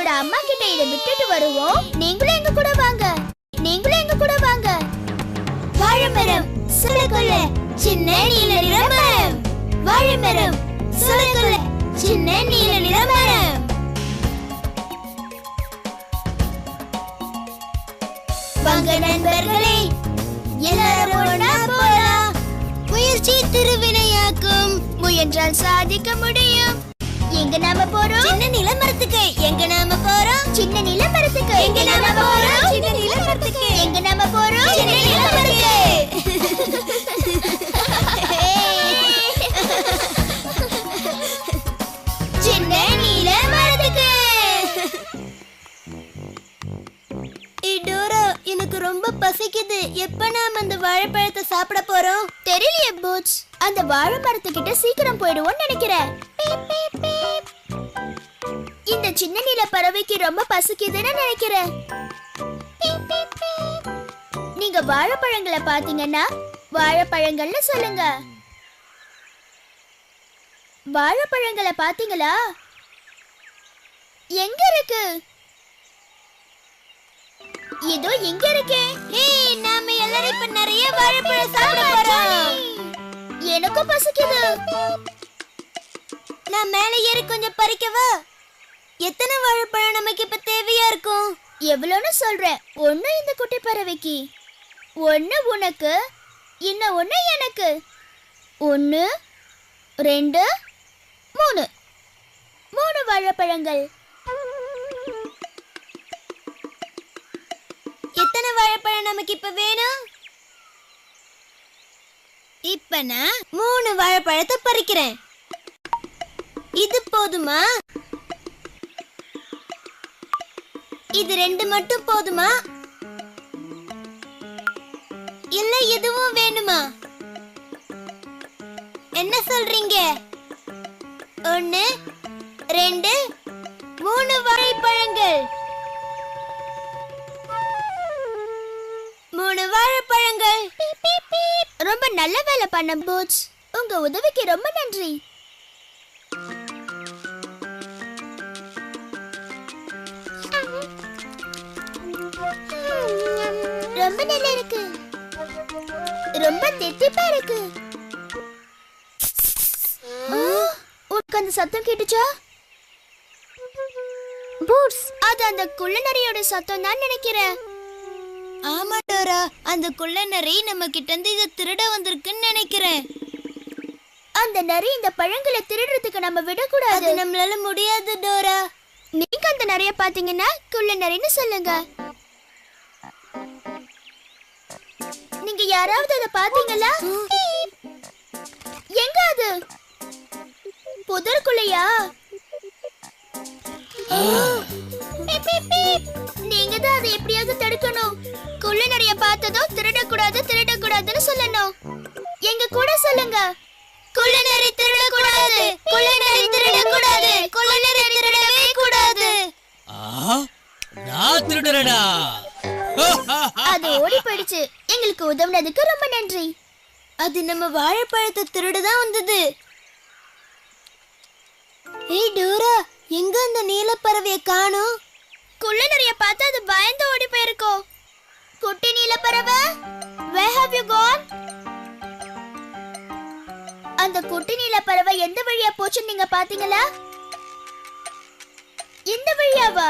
உங்களோட அம்மா கிட்ட இத விட்டுட்டு வருவோம். நீங்களும் எங்க கூட வாங்க. நீங்களும் எங்க கூட வாங்க. வாழைமரம் சுளகுள்ள சின்ன நீல நிற மரம். வாழைமரம் சுளகுள்ள சின்ன நீல நிற மரம். வாங்க நண்பர்களே, எல்லாரும் ஒண்ணா போலாம். முயற்சி திருவினையாக்கும், முயன்றால் சாதிக்க முடியும். எங்க நாம போறோம்? சின்ன நிலமரத்துக்கு. எங்க நாம போறோம்? சின்ன நிலமரத்துக்கு. எங்க நாம போறோம்? சின்ன நிலமரத்துக்கு. எங்க நாம போறோம்? சின்ன நிலமரத்துக்கு. சின்ன நிலமரத்துக்கு. டோரா, எனக்கு ரொம்ப பசிக்குது. எப்ப நாம அந்த வாழைப்பழத்தை சாப்பிட போறோம்? தெரியலையே பூட்ஸ். அந்த வாழை மரத்துக்கிட்ட சீக்கிரம் போயிடுவோம்னு நினைக்கிறேன். இந்த சின்ன நீல பறவைக்கு ரொம்ப பசிக்குதுன்னு நினைக்கிறேன். நீங்க வாழைப்பழங்களை பாத்தீங்கன்னா வாழைப்பழங்கள்னு சொல்லுங்க. வாழைப்பழங்களை பாத்தீங்களா? எங்க இருக்கு? இதோ இங்க இருக்கே. ஏய், நாம எல்லாரும் இப்ப நிறைய வாழைப்பழம் சாப்பிட போறோம். எனக்கும் பசிக்குது. நான் மேலே ஏறி கொஞ்சம் பறிக்கவா? எத்தனை வாழைப்பழம் நமக்கு இப்ப தேவையா இருக்கும்? எவ்வளவுன்னு சொல்றேன். ஒண்ணு இந்த குட்டி பறவைக்கு, ஒண்ணு உனக்கு, இன்னும் ஒண்ணு எனக்கு. 1 2 3 வாழைப்பழங்கள். எத்தனை வாழைப்பழம் நமக்கு இப்ப வேணும்? இப்ப நான் 3 வாழைப்பழத்தை பறிக்கிறேன். இது போதுமா? இது 2 மட்டும் போதுமா? இல்ல இதுவும் வேணுமா? என்ன சொல்றீங்க? 1 2 3 வாழைப்பழங்கள். 3 வாழைப்பழங்கள். ரொம்ப நல்ல வேலை பண்ண பூட்ஸ். உங்க உதவிக்கு ரொம்ப நன்றி. ரொம்ப நல்லா இருக்கு. ரொம்ப தித்திப்பா இருக்கு. உனக்கு அந்த சத்தம் கேட்டுச்சா பூட்ஸ்? அது அந்த குள்ளநரியோட சத்தம் தான் நினைக்கிறேன். ஆமா டோரா, அந்த குள்ளநரி நம்ம கிட்ட இருந்து இத திருட வந்திருக்குன்னு நினைக்கிறேன். அந்த நரி இந்த பழங்களை திருடுறதுக்கு நம்ம விடக்கூடாது. அது நம்மளால முடியாது டோரா. நீங்க அந்த நரிய பாத்தீங்கன்னா குள்ளநரின்னு சொல்லுங்க. நீங்க யாராவது அத பாத்தீங்களா? எங்க அது? புதருக்குள்ளயா? நீங்க தான் அதை எப்படியாவது தடுக்கணும். குள்ளநரிய பார்த்ததும் திருடக்கூடாதுன்னு சொல்லணும். எங்க கூட சொல்லுங்க. குள்ளநரி திருடக்கூடாது, குள்ளநரி திருடக்கூடாது, குள்ளநரி திருடவே கூடாது. நான் திருடுறேனா? அது ஓடி போயிடுச்சு. எங்களுக்கு உதவுனதுக்கு ரொம்ப நன்றி. அது நம்ம வாழைப்பழத்தை திருடதான் வந்தது. ஏய் டோரா, எங்க அந்த நீல பறவையை காணோம்? குள்ளநரிய பார்த்து அது பயந்து ஓடி போயிருக்கோம். குட்டி நீல பறவை, where have you gone? அந்த குட்டி நீல பறவை எந்த வழியா போச்சுன்னு நீங்க பாத்தீங்களா? இந்த வழியாவா?